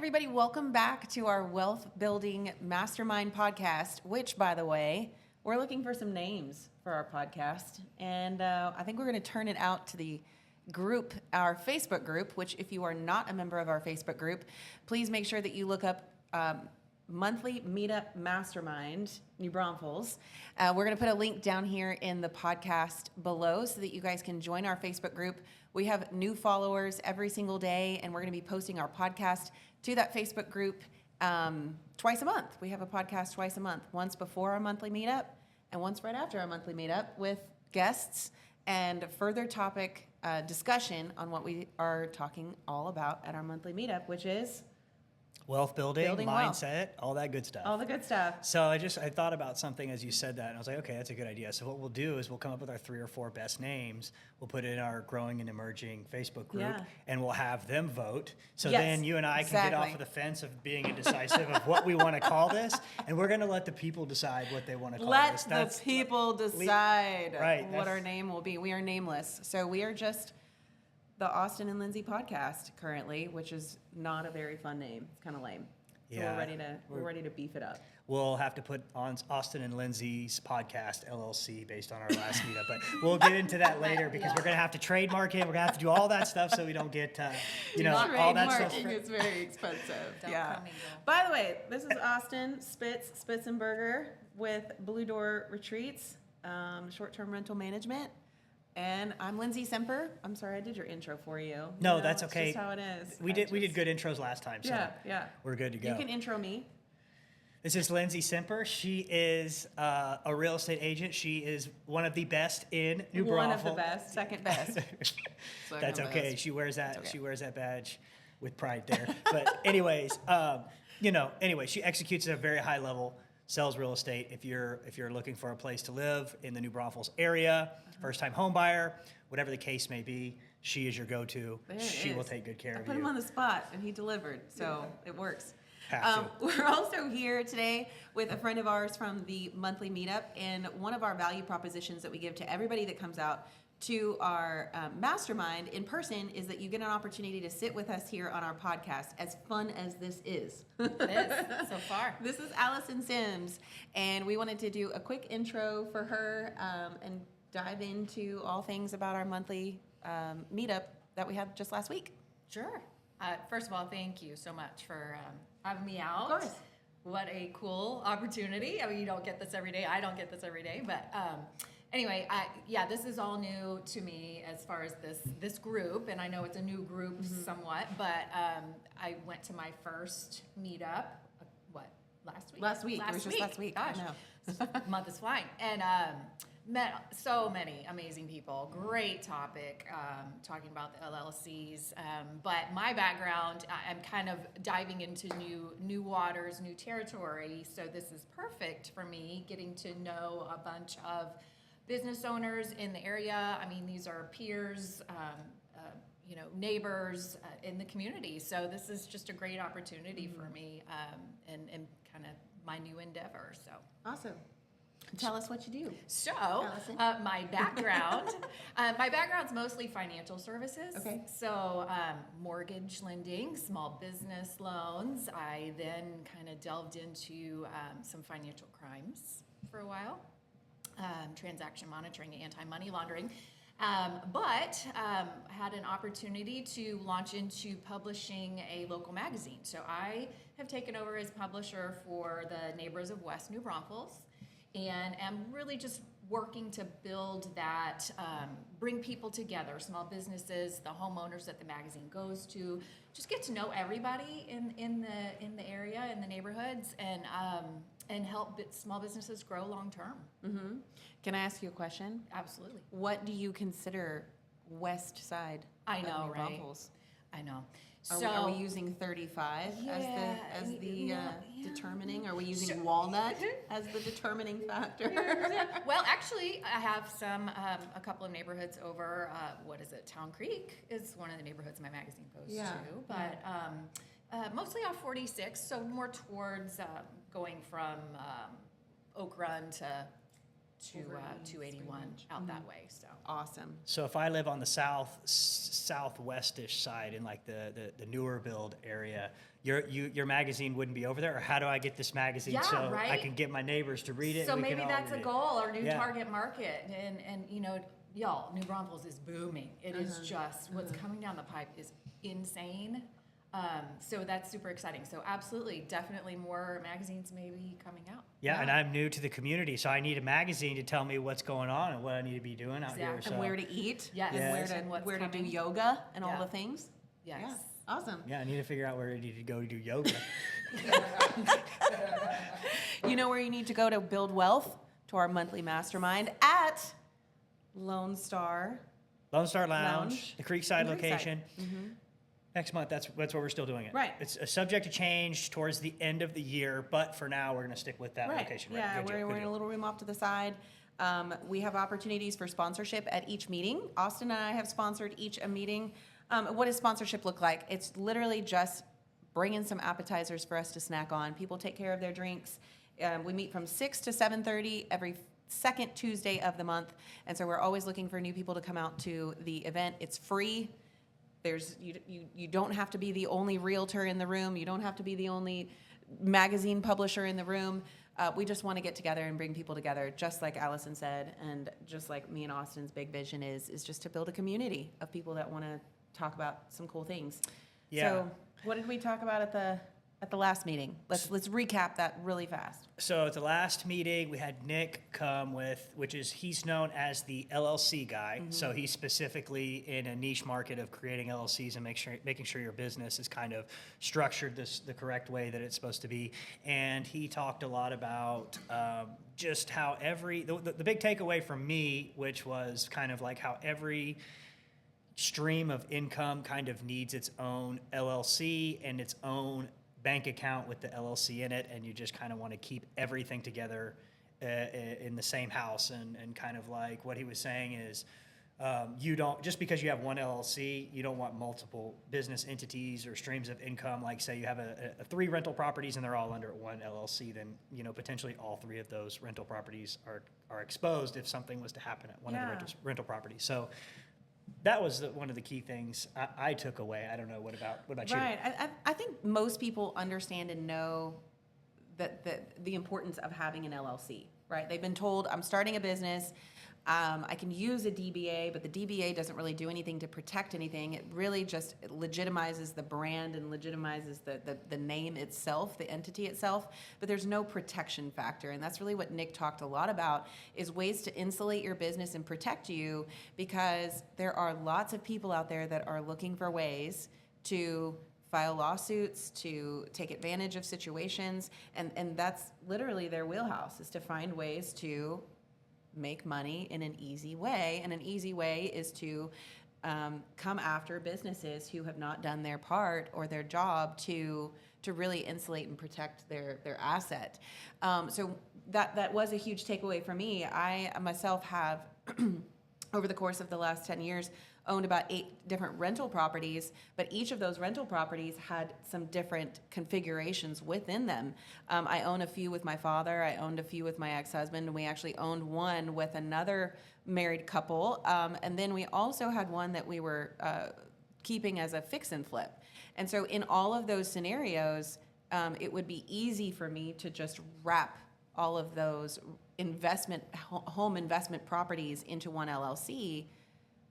everybody. Welcome back to our Wealth Building Mastermind podcast, which, by the way, we're looking for some names for our podcast. And I think we're going to turn it out to the group, our Facebook group, which if you are not a member of our Facebook group, please make sure that you look up Monthly Meetup Mastermind, New Braunfels. We're going to put a link down here in the podcast below so that you guys can join our Facebook group. We have new followers every single day, and we're going to be posting our podcast to that Facebook group twice a month. We have a podcast twice a month, once before our monthly meetup and once right after our monthly meetup with guests and further topic discussion on what we are talking all about at our monthly meetup, which is wealth building mindset, wealth. All that good stuff. All the good stuff. So I thought about something as you said that, and I was like, okay, that's a good idea. So what we'll do is we'll come up with our 3 or 4 best names. We'll put it in our growing and emerging Facebook group, and we'll have them vote. So then you and I can get off of the fence of being indecisive of what we want to call this, and we're going to let the people decide what they want to call this. Let the people decide what our name will be. We are nameless. So we are just the Austin and Lindsey podcast currently, which is not a very fun name. It's kind of lame. So we're ready to beef it up. We'll have to put on Austin and Lindsey's podcast, LLC, based on our last meetup. But we'll get into that later because we're going to have to trademark it. We're going to have to do all that stuff so we don't get, all that stuff. It's very expensive. By the way, this is Austin Spitzenberger with Blue Door Retreats, short-term rental management. And I'm Lindsey Semper. I'm sorry, I did your intro for you. No, that's okay. That's just how it is. We did good intros last time, so we're good to go. You can intro me. This is Lindsey Semper. She is a real estate agent. She is one of the best in New Braunfels. One of the best, second best. That's okay. She wears that. Okay. She wears that badge with pride there. But anyways, she executes at a very high level. Sells real estate. If you're looking for a place to live in the New Braunfels area, first-time home buyer, whatever the case may be, she is your go-to. She will take good care of you. I put him on the spot, and he delivered, so it works. Have to. We're also here today with a friend of ours from the Monthly Meetup, and one of our value propositions that we give to everybody that comes out to our mastermind in person is that you get an opportunity to sit with us here on our podcast, as fun as this is. It is, so far. This is Allison Sims, and we wanted to do a quick intro for her and dive into all things about our monthly meetup that we had just last week. Sure. First of all, thank you so much for having me out. Of course. What a cool opportunity. I mean, you don't get this every day. I don't get this every day, but anyway, this is all new to me as far as this group, and I know it's a new group somewhat, but I went to my first meetup, last week? Last week. It was just last week. Gosh, the month is flying. And met so many amazing people. Great topic, talking about the LLCs. But my background, I'm kind of diving into new waters, new territory, so this is perfect for me, getting to know a bunch of business owners in the area. I mean, these are peers, neighbors in the community. So this is just a great opportunity for me and kind of my new endeavor. So awesome. Tell us what you do. So my background's mostly financial services. Okay. So mortgage lending, small business loans. I then kind of delved into some financial crimes for a while. Transaction monitoring, anti-money laundering, but had an opportunity to launch into publishing a local magazine. So I have taken over as publisher for the Neighbors of West New Braunfels, and am really just working to build that, bring people together, small businesses, the homeowners that the magazine goes to, just get to know everybody in the area, in the neighborhoods, and help small businesses grow long term. Mm-hmm. Can I ask you a question? Absolutely. What do you consider west side? I know, of New right? Braunfels? I know. Are we using 35 as the determining? Are we using Walnut as the determining factor? Well, actually, I have a couple of neighborhoods over. Town Creek is one of the neighborhoods my magazine goes to, but mostly off 46, so more towards going from Oak Run to to 281 out that way. So Awesome. So if I live on the southwestish side in like the newer build area, your magazine wouldn't be over there, or how do I get this magazine so I can get my neighbors to read it? So and we maybe can all that's a read it? goal, our new target market, and you know, y'all, New Braunfels is booming. It is just what's coming down the pipe is insane. So that's super exciting. So absolutely, definitely more magazines may be coming out. Yeah, and I'm new to the community, so I need a magazine to tell me what's going on and what I need to be doing out here. Exactly. So. And where to eat. Yes. And And where to do coming. yoga and all Yeah. the things. Yes. Yeah. Awesome. Yeah, I need to figure out where I need to go to do yoga. You know where you need to go to build wealth? To our monthly mastermind at Lone Star. Lone Star Lounge. Lounge, the Creekside Creekside. location. Next month, that's what we're still doing it. Right. It's a subject to change towards the end of the year, but for now, we're going to stick with that location. Right. Yeah, Good deal, we're good in a deal. little room off to the side. We have opportunities for sponsorship at each meeting. Austin and I have sponsored each a meeting. What does sponsorship look like? It's literally just bring in some appetizers for us to snack on. People take care of their drinks. We meet from 6 to 7:30 every second Tuesday of the month, and so we're always looking for new people to come out to the event. It's free. You don't have to be the only realtor in the room. You don't have to be the only magazine publisher in the room. We just want to get together and bring people together, just like Allison said, and just like me and Austin's big vision is just to build a community of people that want to talk about some cool things. Yeah. So what did we talk about at the last meeting? Let's recap that really fast. So at the last meeting, we had Nick come he's known as the LLC guy. So he's specifically in a niche market of creating LLCs and making sure your business is kind of structured the correct way that it's supposed to be. And he talked a lot about just how the big takeaway from me, which was kind of like how every stream of income kind of needs its own LLC and its own bank account with the LLC in it, and you just kind of want to keep everything together in the same house. And kind of like what he was saying is, you don't, just because you have one LLC, you don't want multiple business entities or streams of income. Like say you have a 3 rental properties and they're all under one LLC, then potentially all 3 of those rental properties are exposed if something was to happen at one of the rental properties. So that was one of the key things I took away. I don't know, what about you? Right. I think most people understand and know that the importance of having an LLC, right? They've been told, I'm starting a business, I can use a DBA, but the DBA doesn't really do anything to protect anything. It really just legitimizes the brand and legitimizes the name itself, the entity itself, but there's no protection factor. And that's really what Nick talked a lot about, is ways to insulate your business and protect you, because there are lots of people out there that are looking for ways to file lawsuits, to take advantage of situations, and that's literally their wheelhouse, is to find ways to make money in an easy way. And an easy way is to come after businesses who have not done their part or their job to really insulate and protect their asset. So that was a huge takeaway for me. I myself have, over the course of the last 10 years, owned about 8 different rental properties, but each of those rental properties had some different configurations within them. I own a few with my father, I owned a few with my ex-husband, and we actually owned one with another married couple, and then we also had one that we were keeping as a fix and flip. And so in all of those scenarios, it would be easy for me to just wrap all of those home investment properties into one LLC,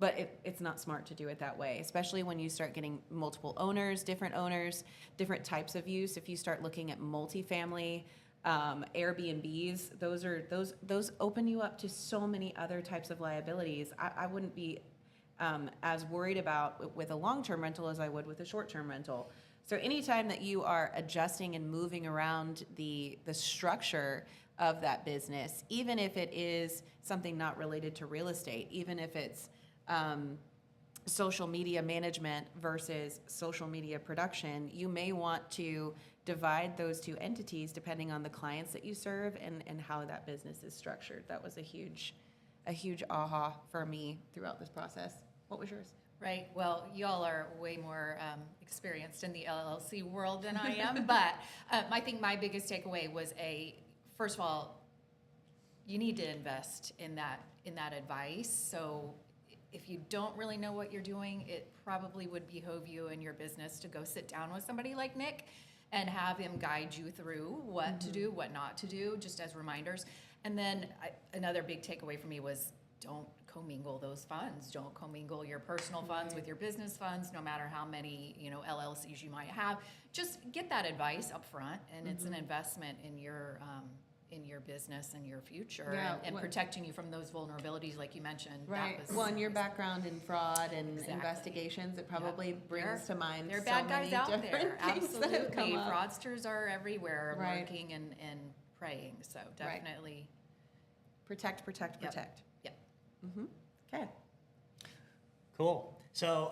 but it's not smart to do it that way, especially when you start getting multiple owners, different types of use. If you start looking at multifamily, Airbnbs, those open you up to so many other types of liabilities. I wouldn't be as worried about with a long-term rental as I would with a short-term rental. So anytime that you are adjusting and moving around the structure of that business, even if it is something not related to real estate, even if it's social media management versus social media production, you may want to divide those 2 entities depending on the clients that you serve and how that business is structured. That was a huge aha for me throughout this process. What was yours? Right. Well, y'all are way more experienced in the LLC world than I am, but I think my biggest takeaway was first of all, you need to invest in that advice. So if you don't really know what you're doing, it probably would behoove you in your business to go sit down with somebody like Nick and have him guide you through what to do, what not to do, just as reminders. And then another big takeaway for me was don't commingle those funds. Don't commingle your personal funds with your business funds, no matter how many, LLCs you might have. Just get that advice up front, and it's an investment in your business and your future, and protecting you from those vulnerabilities, like you mentioned. Right. Well, and your background in fraud and investigations, it probably brings to mind. There are so bad guys many out different there. things that have come Absolutely, up. fraudsters are everywhere, lurking and praying. So definitely Protect. Yep. Okay. Cool. So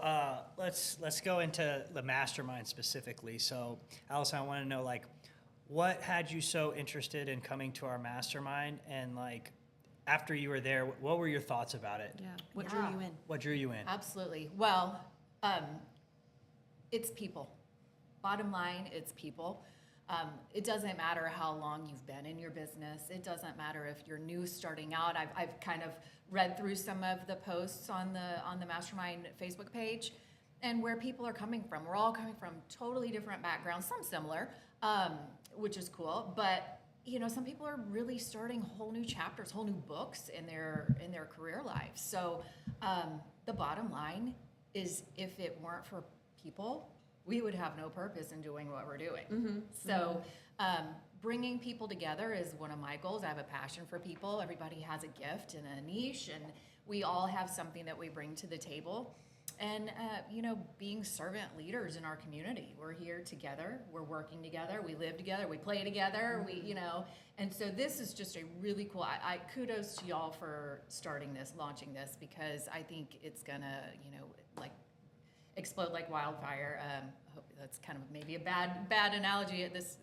let's go into the mastermind specifically. So Allison, I want to know, like, what had you so interested in coming to our mastermind, and like after you were there, what were your thoughts about it? Yeah. What drew you in? What drew you in? Absolutely. Well, it's people. Bottom line, it's people. It doesn't matter how long you've been in your business. It doesn't matter if you're new starting out. I've kind of read through some of the posts on the Mastermind Facebook page, and where people are coming from. We're all coming from totally different backgrounds, some similar, which is cool. But some people are really starting whole new chapters, whole new books in their career lives. So the bottom line is, if it weren't for people, we would have no purpose in doing what we're doing. So bringing people together is one of my goals. I have a passion for people. Everybody has a gift and a niche, and we all have something that we bring to the table. And, being servant leaders in our community. We're here together. We're working together. We live together. We play together. And so this is just a really cool, I kudos to y'all for starting this, launching this, because I think it's gonna, explode like wildfire. I hope that's kind of maybe a bad analogy at this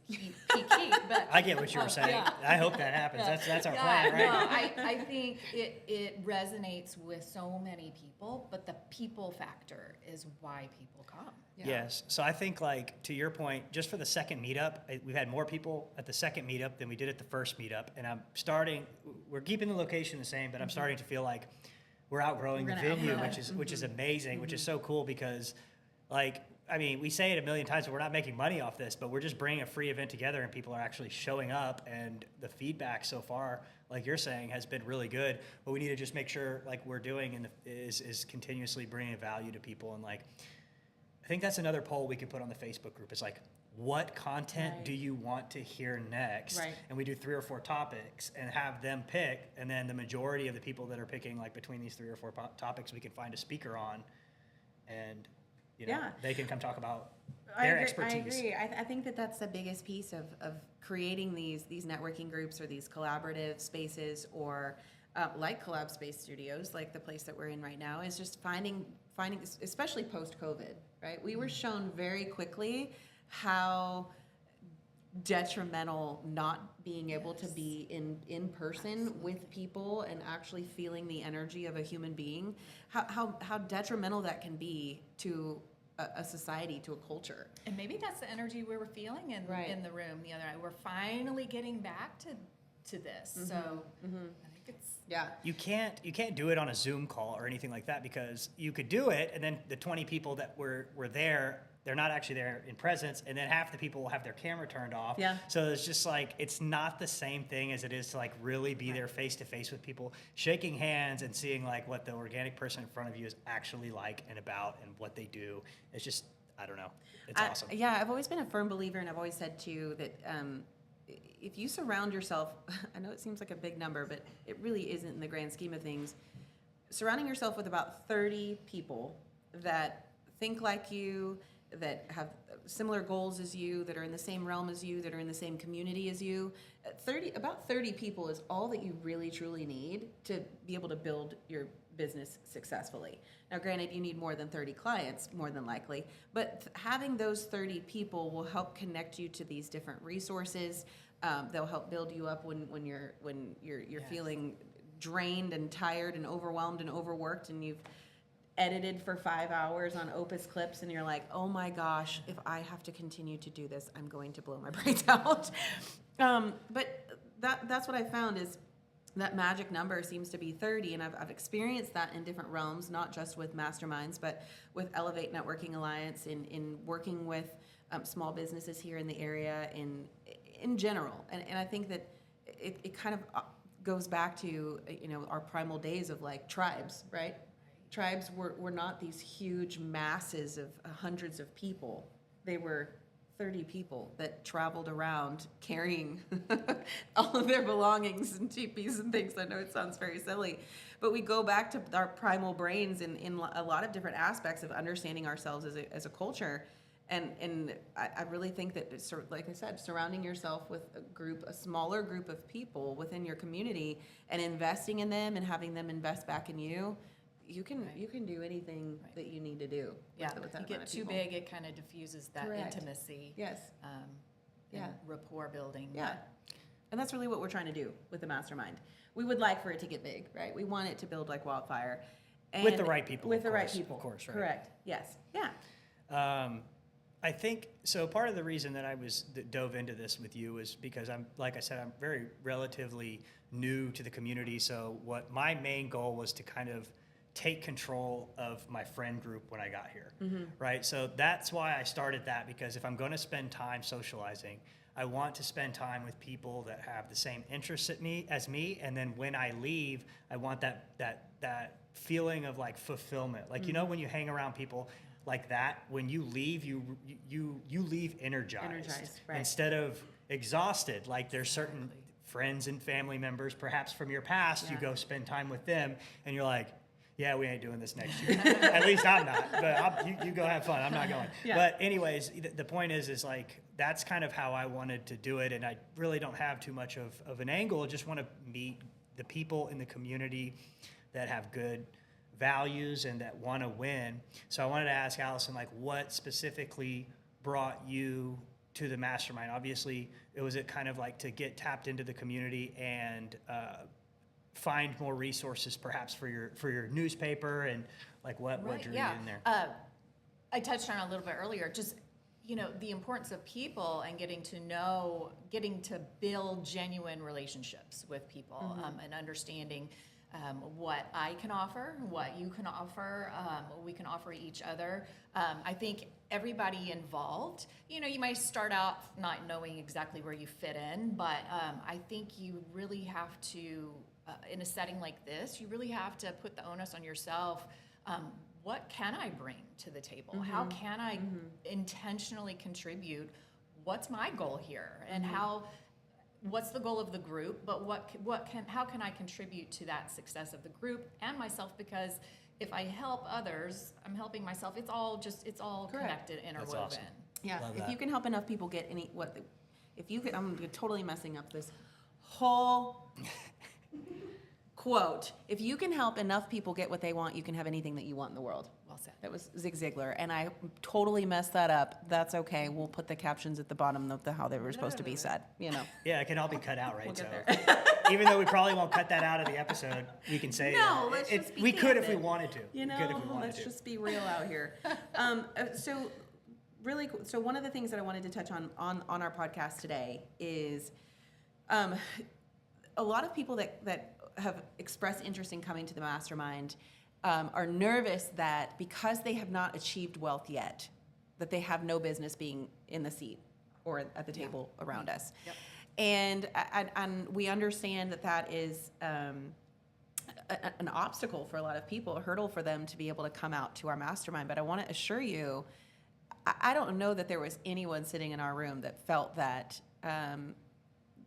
peak heat, but I get what you were saying. Yeah. I hope that happens. That's our plan, right? No, I think it resonates with so many people, but the people factor is why people come. Yeah. Yes. So I think, like, to your point, just for the second meetup, we've had more people at the second meetup than we did at the first meetup. And we're keeping the location the same, but I'm starting to feel like we're outgrowing the venue, which is amazing, which is so cool, because, like, I mean, we say it a million times, but we're not making money off this, but we're just bringing a free event together, and people are actually showing up, and the feedback so far, like you're saying, has been really good. But we need to just make sure, like we're doing, is continuously bringing value to people. And, like, I think that's another poll we could put on the Facebook group. It's like, what content do you want to hear next? Right. And we do 3 or 4 topics and have them pick, and then the majority of the people that are picking, like, between these 3 or 4 topics, we can find a speaker on, and they can come talk about their expertise. I agree. I think that's the biggest piece of creating these networking groups, or these collaborative spaces, or like Collab Space Studios, like the place that we're in right now, is just finding, especially post-COVID, right? We were shown very quickly how detrimental not being able to be in person with people and actually feeling the energy of a human being, how detrimental that can be to a society, to a culture. And maybe that's the energy we were feeling in the room the other night. We're finally getting back to this. So I think it's You can't do it on a Zoom call or anything like that, because you could do it, and then the 20 people that were there, they're not actually there in presence, and then half the people will have their camera turned off. Yeah. So it's just like, it's not the same thing as it is to, like, really be there face to face with people, shaking hands and seeing, like, what the organic person in front of you is actually like and about and what they do. It's just, I don't know. It's awesome. Yeah, I've always been a firm believer, and I've always said too that if you surround yourself, I know it seems like a big number, but it really isn't in the grand scheme of things. Surrounding yourself with about 30 people that think like you, that have similar goals as you, that are in the same realm as you, that are in the same community as you. About 30 people is all that you really truly need to be able to build your business successfully. Now, granted, you need more than 30 clients, more than likely, but having those 30 people will help connect you to these different resources. They'll help build you up when you're feeling drained and tired and overwhelmed and overworked, and you've edited for 5 hours on Opus Clips, and you're like, oh my gosh, if I have to continue to do this, I'm going to blow my brains out. But that's what I found is that magic number seems to be 30, and I've experienced that in different realms, not just with masterminds, but with Elevate Networking Alliance, in working with small businesses here in the area, in general. And I think that it kind of goes back to our primal days of like tribes, right? Tribes were not these huge masses of hundreds of people. They were 30 people that traveled around carrying all of their belongings and teepees and things. I know it sounds very silly, but we go back to our primal brains in a lot of different aspects of understanding ourselves as a culture. And I really think that, like I said, surrounding yourself with a smaller group of people within your community and investing in them and having them invest back in you, you can do anything that you need to do. Yeah, with that if you amount get of too people. big, it kind of diffuses that Correct. intimacy. Yes. And Yeah. rapport building. Yeah. And that's really what we're trying to do with the mastermind. We would like for it to get big, right? We want it to build like wildfire. And With the right people, With of the right course, people. of course, right. Correct. Yes. Yeah. I think so. Part of the reason that I dove into this with you is because like I said, I'm very relatively new to the community. So what my main goal was to kind of take control of my friend group when I got here, right? So that's why I started that, because if I'm going to spend time socializing, I want to spend time with people that have the same interests as me, and then when I leave, I want that feeling of like fulfillment. Like when you hang around people like that, when you leave, you leave energized, right. instead of exhausted. Like there's certain friends and family members, perhaps from your past, you go spend time with them, and you're like, yeah, we ain't doing this next year. At least I'm not. But you go have fun. I'm not going. Yeah. But anyways, the point is like that's kind of how I wanted to do it, and I really don't have too much of an angle. I just want to meet the people in the community that have good values and that want to win. So I wanted to ask Allison, like, what specifically brought you to the mastermind? Obviously, was it kind of like to get tapped into the community and find more resources, perhaps for your newspaper, and like what drew you in there? I touched on it a little bit earlier. Just the importance of people and getting to build genuine relationships with people, and understanding what I can offer, what you can offer, what we can offer each other. I think everybody involved, you might start out not knowing exactly where you fit in, but I think you really have to, in a setting like this, you really have to put the onus on yourself. What can I bring to the table? How can I intentionally contribute? What's my goal here? And what's the goal of the group? But how can I contribute to that success of the group and myself? Because if I help others, I'm helping myself. It's all Correct. connected, interwoven. Awesome. Yeah. Love If that. you can help enough people get I'm totally messing up this whole quote. If you can help enough people get what they want, you can have anything that you want in the world. Well said. That was Zig Ziglar, and I totally messed that up. That's okay. We'll put the captions at the bottom of how they were supposed to be said. Yeah, it can all be cut out, right? We'll So get even though we probably won't cut that out of the episode, we can say No, that. let's just be we could if we candid. wanted to. We could if we wanted Let's to. just be real out here. So one of the things that I wanted to touch on our podcast today is a lot of people that have expressed interest in coming to the mastermind are nervous that because they have not achieved wealth yet, that they have no business being in the seat or at the table around us. Yep. And we understand that is an obstacle for a lot of people, a hurdle for them to be able to come out to our mastermind. But I want to assure you, I don't know that there was anyone sitting in our room that felt that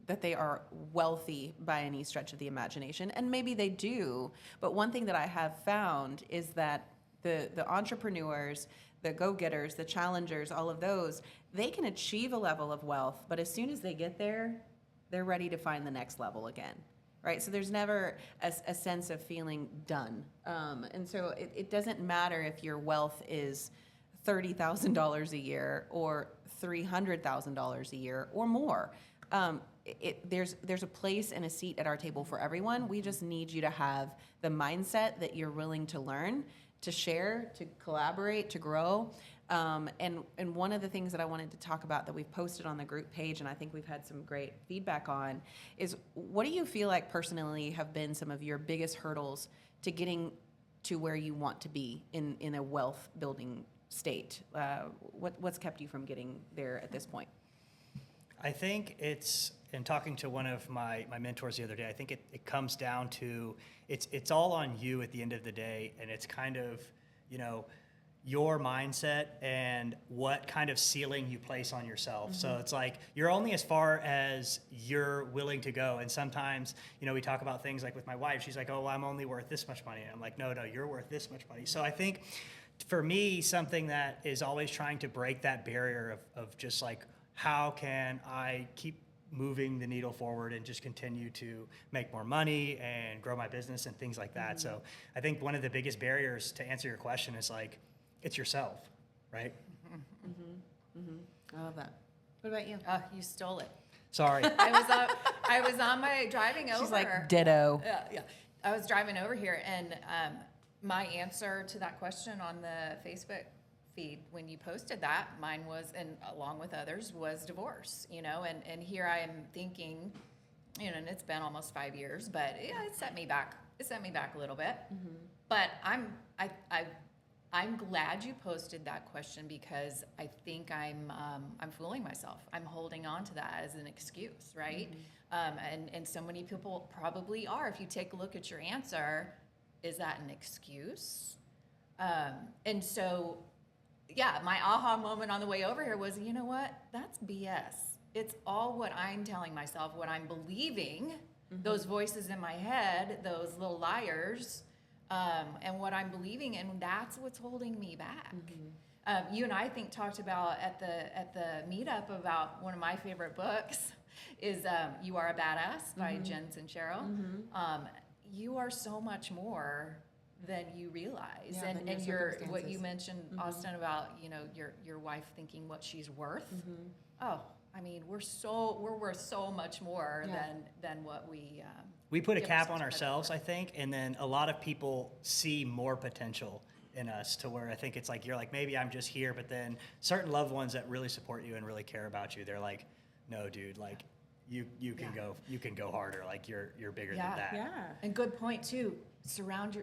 that they are wealthy by any stretch of the imagination, and maybe they do. But one thing that I have found is that the entrepreneurs, the go-getters, the challengers, all of those, they can achieve a level of wealth, but as soon as they get there, they're ready to find the next level again, right? So there's never a sense of feeling done. And so it doesn't matter if your wealth is $30,000 a year or $300,000 a year or more. There's a place and a seat at our table for everyone. We just need you to have the mindset that you're willing to learn, to share, to collaborate, to grow. And one of the things that I wanted to talk about that we've posted on the group page, and I think we've had some great feedback on, is what do you feel like personally have been some of your biggest hurdles to getting to where you want to be in a wealth building state? What's kept you from getting there at this point? I think it's, in talking to one of my mentors the other day, I think it comes down to, it's all on you at the end of the day, and it's kind of, your mindset and what kind of ceiling you place on yourself. So it's like, you're only as far as you're willing to go. And sometimes, we talk about things like with my wife, she's like, oh, well, I'm only worth this much money. And I'm like, no, you're worth this much money. So I think for me, something that is always trying to break that barrier of just like, how can I keep moving the needle forward and just continue to make more money and grow my business and things like that. So I think one of the biggest barriers, to answer your question, is like, it's yourself, right? I love that. What about you? You stole it. Sorry. I was on my driving over. She's like, ditto. Yeah. I was driving over here, and my answer to that question on the Facebook feed when you posted that, mine was, and along with others, was divorce. And here I am thinking, and it's been almost 5 years, but yeah, it set me back. It set me back a little bit. But I'm glad you posted that question, because I think I'm fooling myself. I'm holding on to that as an excuse, right? And so many people probably are. If you take a look at your answer, is that an excuse? And so, yeah, my aha moment on the way over here was, you know what? That's BS. It's all what I'm telling myself, what I'm believing, those voices in my head, those little liars. And what I'm believing, and that's what's holding me back. You and I talked about at the meetup about one of my favorite books is "You Are a Badass" by Jen Sincero. You are so much more than you realize, and what you mentioned, Austin, about your wife thinking what she's worth. Oh, I mean, we're worth so much more than what we put a cap on ourselves, I think, and then a lot of people see more potential in us, to where I think it's like, you're like, maybe I'm just here, but then certain loved ones that really support you and really care about you, they're like, no, dude, like you can go harder, like you're bigger than that. Yeah. And good point too.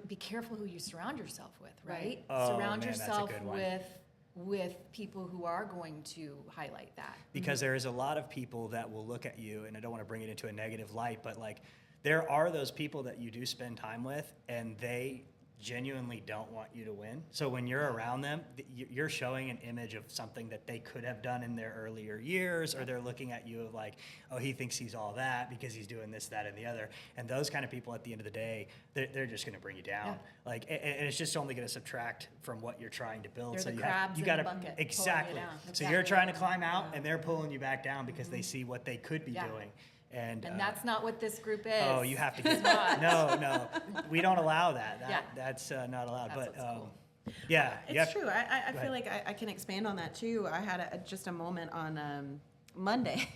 Be careful who you surround yourself with, right? Oh, surround man, that's a yourself good one. with people who are going to highlight that. Because there is a lot of people that will look at you, and I don't want to bring it into a negative light, but like, there are those people that you do spend time with, and they genuinely don't want you to win. So when you're around them, you're showing an image of something that they could have done in their earlier years, or they're looking at you of like, oh, he thinks he's all that because he's doing this, that, and the other. And those kind of people, at the end of the day, they're just going to bring you down. Like, and it's just only going to subtract from what you're trying to build. They're so the you crabs got in to the bucket exactly. pulling you down. So you're trying to climb out, and they're pulling you back down because they see what they could be doing. And that's not what this group is. Oh, you have to get no. We don't allow that. That's not allowed. That's but what's cool. yeah, It's true. I feel like I can expand on that too. I had just a moment on Monday.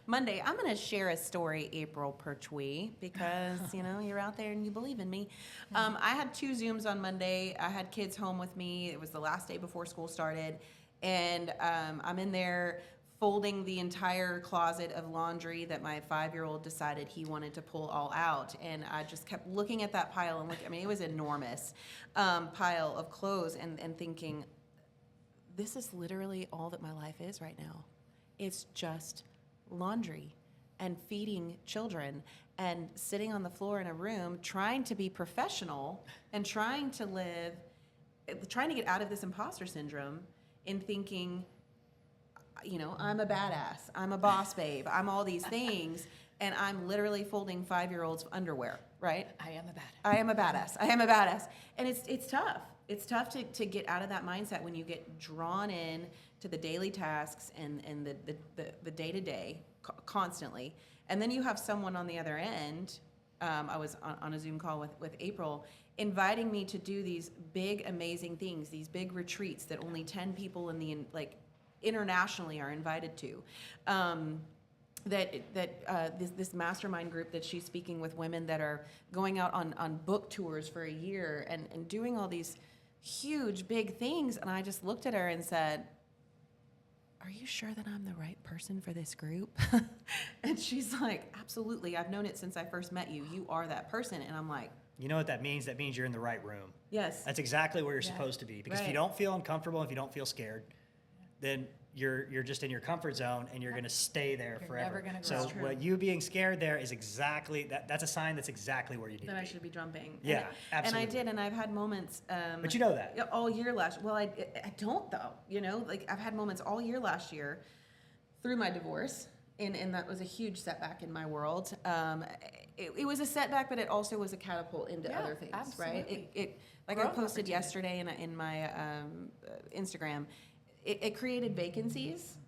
Monday, I'm going to share a story, April Pertwee, because you're out there and you believe in me. I had 2 Zooms on Monday. I had kids home with me. It was the last day before school started, and I'm in there folding the entire closet of laundry that my 5-year-old decided he wanted to pull all out. And I just kept looking at that pile and it was enormous pile of clothes and thinking, this is literally all that my life is right now. It's just laundry and feeding children and sitting on the floor in a room trying to be professional and trying to get out of this imposter syndrome in thinking, I'm a badass, I'm a boss babe, I'm all these things, and I'm literally folding 5-year-olds' underwear, right? I am a badass. I am a badass. I am a badass. And it's tough. It's tough to get out of that mindset when you get drawn in to the daily tasks and the day-to-day constantly. And then you have someone on the other end, I was on a Zoom call with April, inviting me to do these big, amazing things, these big retreats that only 10 people internationally are invited to. This mastermind group that she's speaking with women that are going out on book tours for a year and doing all these huge, big things. And I just looked at her and said, are you sure that I'm the right person for this group? And she's like, absolutely. I've known it since I first met you. You are that person. And I'm like, you know what that means? That means you're in the right room. yes. That's exactly where you're supposed to be. Because if you don't feel uncomfortable, if you don't feel scared, then you're just in your comfort zone and you're going to stay there forever. Never gonna grow. So what you being scared there is exactly that's a sign that's exactly where you need That to I be. should be jumping. Yeah, and absolutely. I did, and I've had moments. But you know that. All year last. Well, I don't though. You know, like I've had moments all year last year through my divorce, and that was a huge setback in my world. It was a setback, but it also was a catapult into other things, right? It like Growth I posted opportunity. yesterday in my Instagram. It created vacancies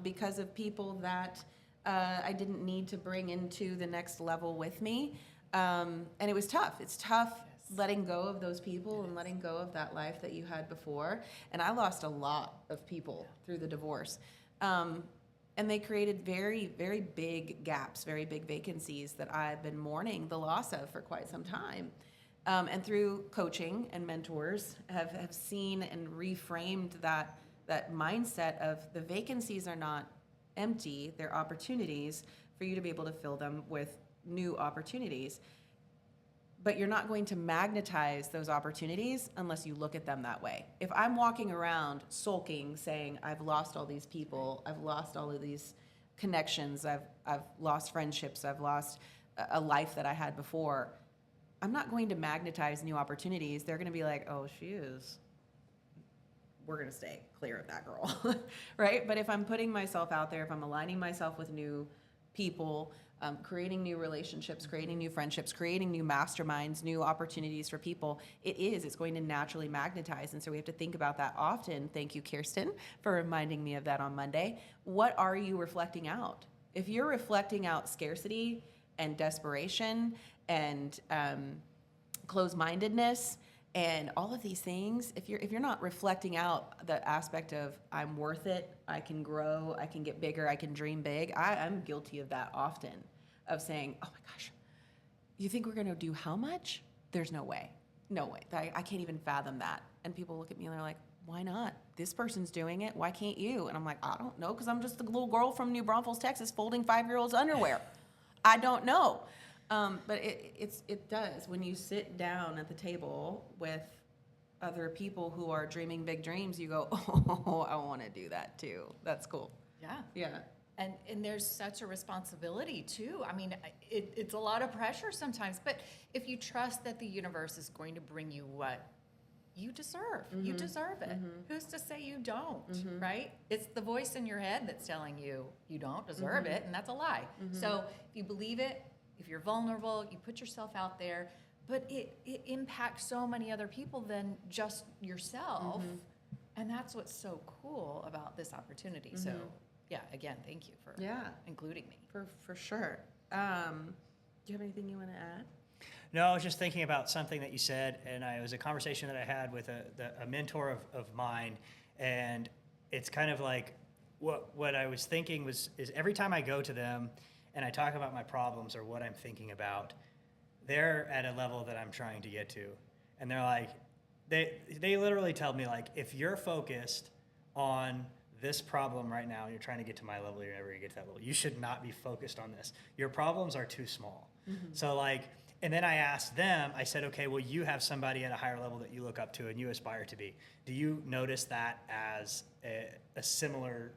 because of people that I didn't need to bring into the next level with me. And it was tough. It's tough letting go of those people and letting go of that life that you had before. And I lost a lot of people through the divorce. And they created very, very big gaps, very big vacancies that I've been mourning the loss of for quite some time. And through coaching and mentors have seen and reframed that mindset of the vacancies are not empty, they're opportunities for you to be able to fill them with new opportunities. But you're not going to magnetize those opportunities unless you look at them that way. If I'm walking around sulking, saying, I've lost all these people, I've lost all of these connections, I've lost friendships, I've lost a life that I had before, I'm not going to magnetize new opportunities. They're going to be like, oh, she is. We're going to stay clear of that girl, right? But if I'm putting myself out there, if I'm aligning myself with new people, creating new relationships, creating new friendships, creating new masterminds, new opportunities for people, it's going to naturally magnetize. And so we have to think about that often. Thank you, Kirsten, for reminding me of that on Monday. What are you reflecting out? If you're reflecting out scarcity and desperation and closed-mindedness and all of these things, if you're not reflecting out the aspect of I'm worth it, I can grow, I can get bigger, I can dream big. I'm guilty of that often, of saying, oh my gosh, you think we're gonna do how much? There's no way. No way. I can't even fathom that. And people look at me and they're like, why not? This person's doing it. Why can't you? And I'm like, I don't know, because I'm just the little girl from New Braunfels, Texas, folding 5-year-olds' underwear. I don't know. But it does. When you sit down at the table with other people who are dreaming big dreams, you go, oh, I want to do that too. That's cool. Yeah. Yeah. And there's such a responsibility too. I mean, it's a lot of pressure sometimes, but if you trust that the universe is going to bring you what you deserve, you deserve it. Who's to say you don't, right? It's the voice in your head that's telling you you don't deserve it, and that's a lie. So if you believe it, if you're vulnerable, you put yourself out there, but it impacts so many other people than just yourself. And that's what's so cool about this opportunity. So yeah, again, thank you for including me. For sure. Do you have anything you want to add? No, I was just thinking about something that you said, and it was a conversation that I had with a mentor of mine, and it's kind of like what I was thinking is every time I go to them and I talk about my problems or what I'm thinking about, they're at a level that I'm trying to get to. And they're like, they literally tell me, like, if you're focused on this problem right now, you're trying to get to my level, you're never gonna get to that level. You should not be focused on this. Your problems are too small. So like, and then I asked them, I said, okay, well, you have somebody at a higher level that you look up to and you aspire to be. Do you notice that as a similar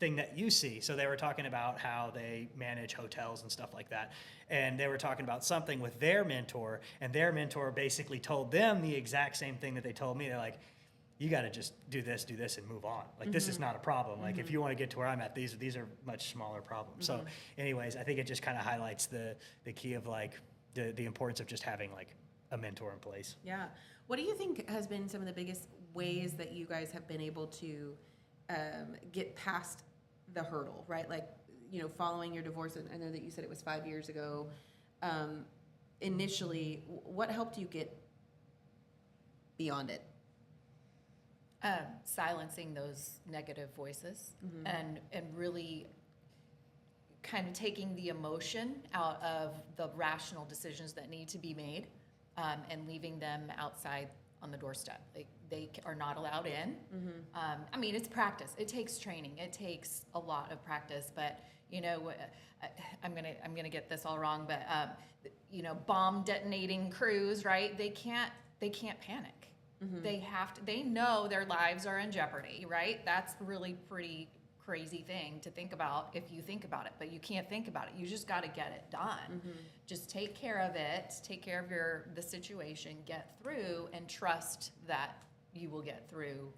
thing that you see? So they were talking about how they manage hotels and stuff like that. And they were talking about something with their mentor, and their mentor basically told them the exact same thing that they told me. They're like, you got to just do this, and move on. Like, this is not a problem. Like, if you want to get to where I'm at, these are much smaller problems. So anyways, I think it just kind of highlights the key of like the importance of just having like a mentor in place. Yeah. What do you think has been some of the biggest ways that you guys have been able to get past the hurdle, right? Like, you know, following your divorce, I know that you said it was 5 years ago. Initially, what helped you get beyond it? Silencing those negative voices and really kind of taking the emotion out of the rational decisions that need to be made and leaving them outside on the doorstep. Like they are not allowed in. I mean, it's practice. It takes training. It takes a lot of practice. But you know, I'm gonna get this all wrong. But you know, bomb detonating crews, right? They can't panic. They have to. They know their lives are in jeopardy, right? That's really pretty crazy thing to think about if you think about it, but you can't think about it. You just got to get it done. Just take care of it, take care of the situation, get through, and trust that you will get through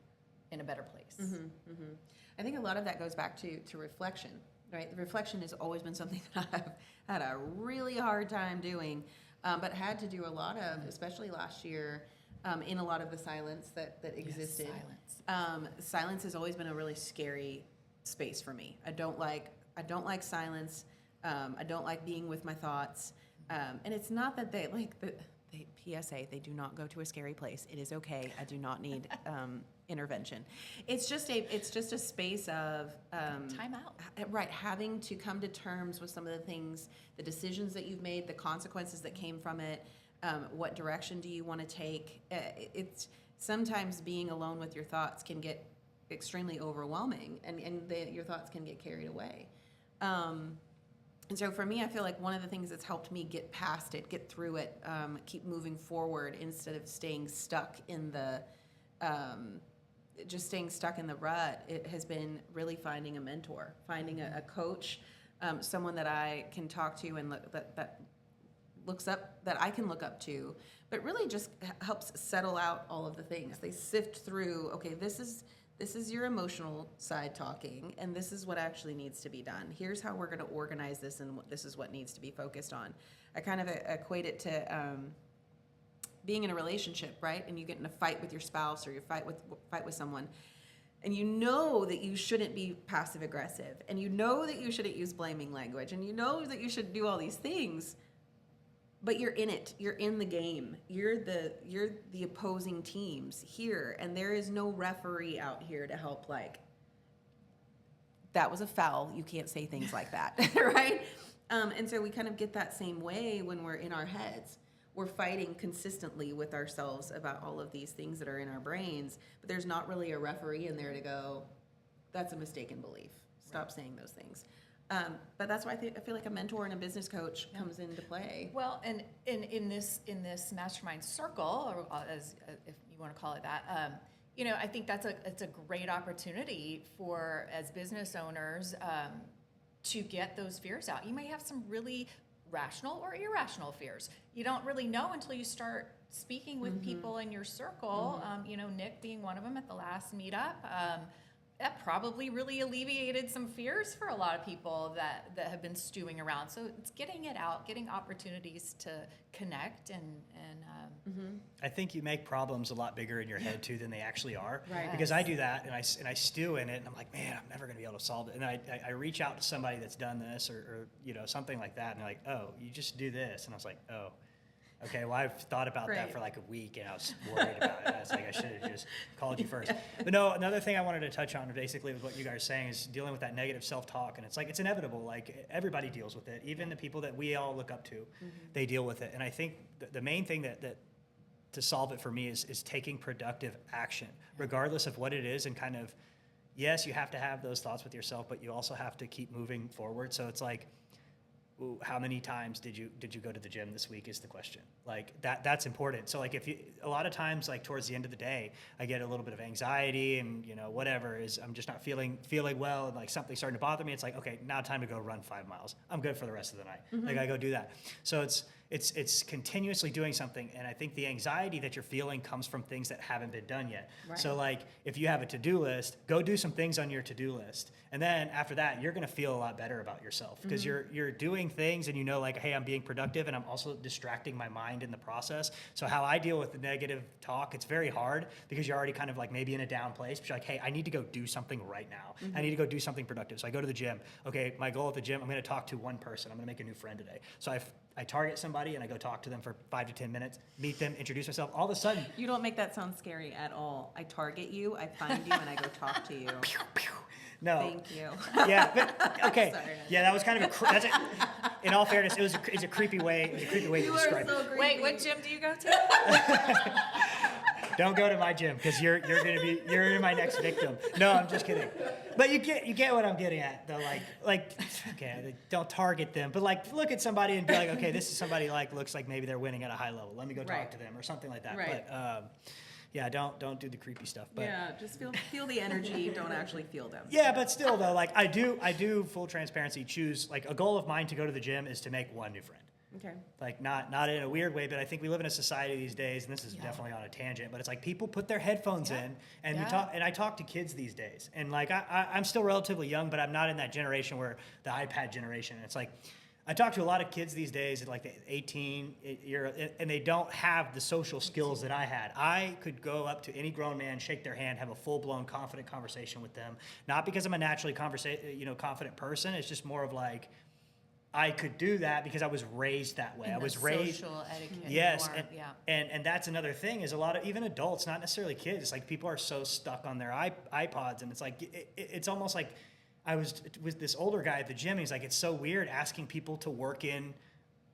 in a better place. I think a lot of that goes back to reflection, right? The reflection has always been something that I've had a really hard time doing, but had to do a lot of, especially last year, in a lot of the silence that existed. Yes, silence. Silence has always been a really scary space for me. I don't like silence. I don't like being with my thoughts. And it's not that they PSA, they do not go to a scary place. It is okay. I do not need intervention. It's just a space of Time out. right, having to come to terms with some of the things, the decisions that you've made, the consequences that came from it. What direction do you want to take? It's sometimes being alone with your thoughts can get extremely overwhelming, and your thoughts can get carried away. And so for me, I feel like one of the things that's helped me get past it, get through it, keep moving forward instead of staying stuck in the rut, it has been really finding a mentor, finding a coach, someone that I can talk to and that looks up, that I can look up to, but really just helps settle out all of the things. They sift through, okay, this is your emotional side talking, and this is what actually needs to be done. Here's how we're going to organize this, and this is what needs to be focused on. I kind of equate it to being in a relationship, right? And you get in a fight with your spouse, or you fight with someone, and you know that you shouldn't be passive aggressive, and you know that you shouldn't use blaming language, and you know that you should do all these things. But you're in it. You're in the game. You're the opposing teams here, and there is no referee out here to help. Like, that was a foul. You can't say things like that, right? And so we kind of get that same way when we're in our heads. We're fighting consistently with ourselves about all of these things that are in our brains, but there's not really a referee in there to go, that's a mistaken belief. Stop saying those things. But that's why I feel like a mentor and a business coach comes into play. Well, and in this mastermind circle, or as if you want to call it that, you know, I think it's a great opportunity for, as business owners, to get those fears out. You may have some really rational or irrational fears. You don't really know until you start speaking with people in your circle. You know, Nick being one of them at the last meetup. That probably really alleviated some fears for a lot of people that have been stewing around. So it's getting it out, getting opportunities to connect and I think you make problems a lot bigger in your head too than they actually are. Right. Because I do that and I stew in it and I'm like, man, I'm never going to be able to solve it. And I reach out to somebody that's done this or you know, something like that, and they're like, oh, you just do this. And I was like, oh. Okay, well, I've thought about that for like a week, and I was worried about it. I was like, I should have just called you first. But no, another thing I wanted to touch on basically with what you guys are saying is dealing with that negative self-talk. And it's like, it's inevitable. Like, everybody deals with it. Even the people that we all look up to, they deal with it. And I think the main thing that to solve it for me is taking productive action, regardless of what it is, and kind of, yes, you have to have those thoughts with yourself, but you also have to keep moving forward. So it's like, ooh, how many times did you go to the gym this week is the question. Like that's important. So like a lot of times, like towards the end of the day, I get a little bit of anxiety and you know, whatever is, I'm just not feeling well, and like something's starting to bother me. It's like, okay, now time to go run 5 miles. I'm good for the rest of the night. Like I go do that. So it's continuously doing something. And I think the anxiety that you're feeling comes from things that haven't been done yet. Right. So like if you have a to-do list, go do some things on your to-do list. And then after that, you're going to feel a lot better about yourself because you're doing things and you know, like, hey, I'm being productive and I'm also distracting my mind in the process. So how I deal with the negative talk, it's very hard because you're already kind of like maybe in a down place, but you're like, hey, I need to go do something right now. I need to go do something productive. So I go to the gym. Okay, my goal at the gym, I'm going to talk to one person. I'm going to make a new friend today. So I target somebody and I go talk to them for 5 to 10 minutes, meet them, introduce myself. All of a sudden, You don't make that sound scary at all. I target you, I find you, and I go talk to you. no. Thank you. Yeah, but okay. Sorry. Yeah, that was kind of in all fairness, it's a creepy way. It was a creepy way to describe it. Wait, what gym do you go to? Don't go to my gym because you're my next victim. No, I'm just kidding. But you get what I'm getting at though. Okay, don't target them, but like look at somebody and be like, okay, this is somebody like looks like maybe they're winning at a high level. Let me go talk to them or something like that. Right. But yeah, don't do the creepy stuff. But yeah, just feel the energy. Don't actually feel them. yeah, but still though, like I do full transparency. Choose like a goal of mine to go to the gym is to make one new friend. Okay. Like not in a weird way, but I think we live in a society these days, and this is definitely on a tangent, but it's like people put their headphones in and I talk to kids these days, and like I'm still relatively young, but I'm not in that generation where the iPad generation. It's like I talk to a lot of kids these days at like the 18 year, and they don't have the social skills that I had. I could go up to any grown man, shake their hand, have a full-blown confident conversation with them. Not because I'm a naturally confident person. It's just more of like I could do that because I was raised that way. I was raised social etiquette. Yes, and that's another thing is a lot of even adults, not necessarily kids. It's like people are so stuck on their iPods, and it's like it's almost like. I was with this older guy at the gym. And he's like, it's so weird asking people to work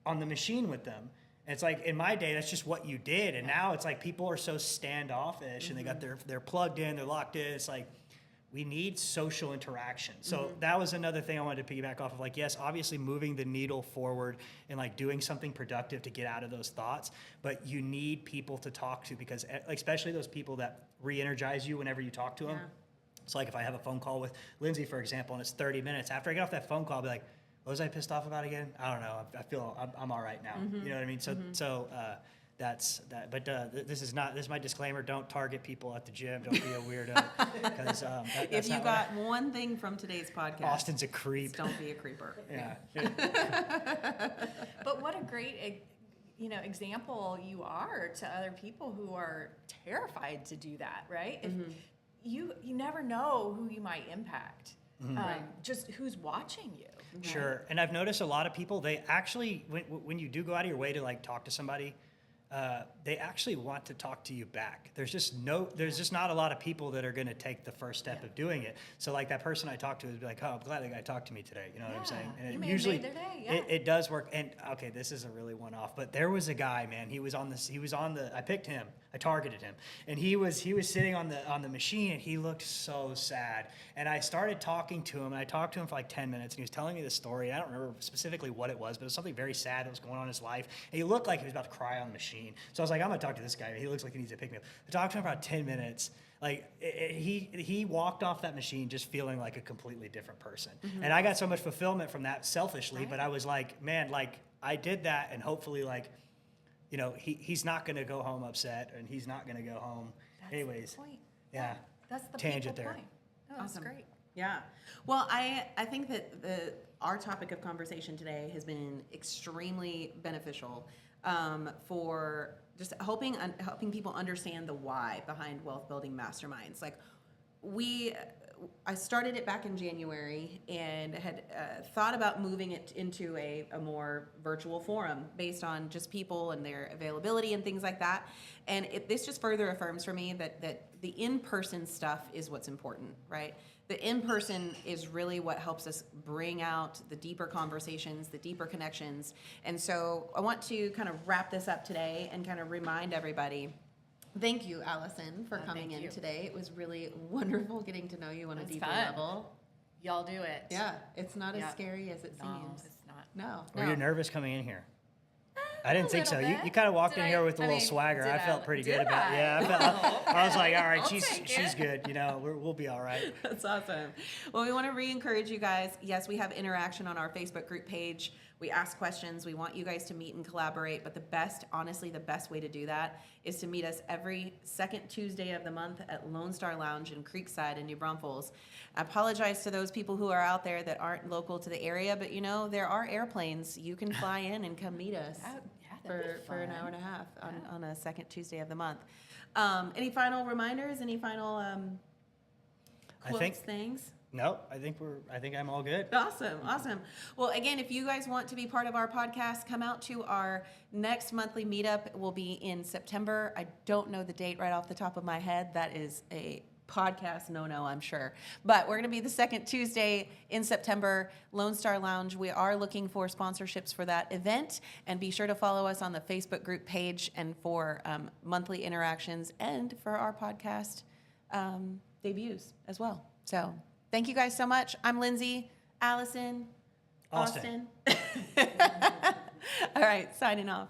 on the machine with them. And it's like in my day, that's just what you did. And now it's like people are so standoffish, and they got they're plugged in, they're locked in. It's like we need social interaction. So that was another thing I wanted to piggyback off of. Like, yes, obviously moving the needle forward and like doing something productive to get out of those thoughts. But you need people to talk to because especially those people that re-energize you whenever you talk to them. Yeah. It's like if I have a phone call with Lindsey, for example, and it's 30 minutes. After I get off that phone call, I'll be like, what was I pissed off about again? I don't know. I feel I'm all right now. You know what I mean? So that's that. But this is my disclaimer. Don't target people at the gym. Don't be a weirdo. Because if you got one thing from today's podcast, Austin's a creep. Don't be a creeper. Yeah. But what a great example you are to other people who are terrified to do that, right? If you never know who you might impact. Just who's watching you. Right? Sure. And I've noticed a lot of people, they actually, when you do go out of your way to like talk to somebody, they actually want to talk to you back. There's just not a lot of people that are going to take the first step of doing it. So like that person I talked to would be like, oh, I'm glad that guy talked to me today. You know what I'm saying? And you may have usually made their day, it does work. And okay, this is a really one-off, but there was a guy, man, I picked him, I targeted him, and he was sitting on the machine, and he looked so sad. And I started talking to him, and I talked to him for like 10 minutes, and he was telling me this story. I don't remember specifically what it was, but it was something very sad that was going on in his life. And he looked like he was about to cry on the machine. So I was like, I'm gonna talk to this guy. He looks like he needs to pick me up. I talked to him for about 10 minutes. Like he walked off that machine just feeling like a completely different person. And I got so much fulfillment from that selfishly, but I was like, man, like I did that, and hopefully like, you know, he's not gonna go home upset, and he's not gonna go home. That's Anyways, the point. yeah. That's the Tangent people there. point. Oh, that's Awesome. great. Yeah. Well, I think that our topic of conversation today has been extremely beneficial for just helping people understand the why behind wealth building masterminds. Like I started it back in January and had thought about moving it into a more virtual forum based on just people and their availability and things like that. And this just further affirms for me that the in-person stuff is what's important, right? The in-person is really what helps us bring out the deeper conversations, the deeper connections. And so I want to kind of wrap this up today and kind of remind everybody. Thank you, Allison, for coming in today. It was really wonderful getting to know you on a deeper level. Y'all do it. Yeah, it's not as scary as it seems. It's not. No. Were you nervous coming in here? I didn't think so. little bit. You kind of walked Did in I- here with a I little mean, swagger. did I I- felt pretty did good about I? it. Yeah, I was like, all right, I'll she's take it. good. You know, we'll be all right. That's awesome. Well, we want to re-encourage you guys. Yes, we have interaction on our Facebook group page. We ask questions. We want you guys to meet and collaborate. But the best way to do that is to meet us every second Tuesday of the month at Lone Star Lounge in Creekside in New Braunfels. I apologize to those people who are out there that aren't local to the area, but you know, there are airplanes. You can fly in and come meet us. For an hour and a half on a second Tuesday of the month. Any final reminders? Any final quotes, things? No, I think I'm all good. Awesome. Well, again, if you guys want to be part of our podcast, come out to our next monthly meetup. It will be in September. I don't know the date right off the top of my head. That is a podcast no, I'm sure. But we're going to be the second Tuesday in September, Lone Star Lounge. We are looking for sponsorships for that event. And be sure to follow us on the Facebook group page and for monthly interactions and for our podcast debuts as well. So thank you guys so much. I'm Lindsey, Allison, Austin. All right, signing off.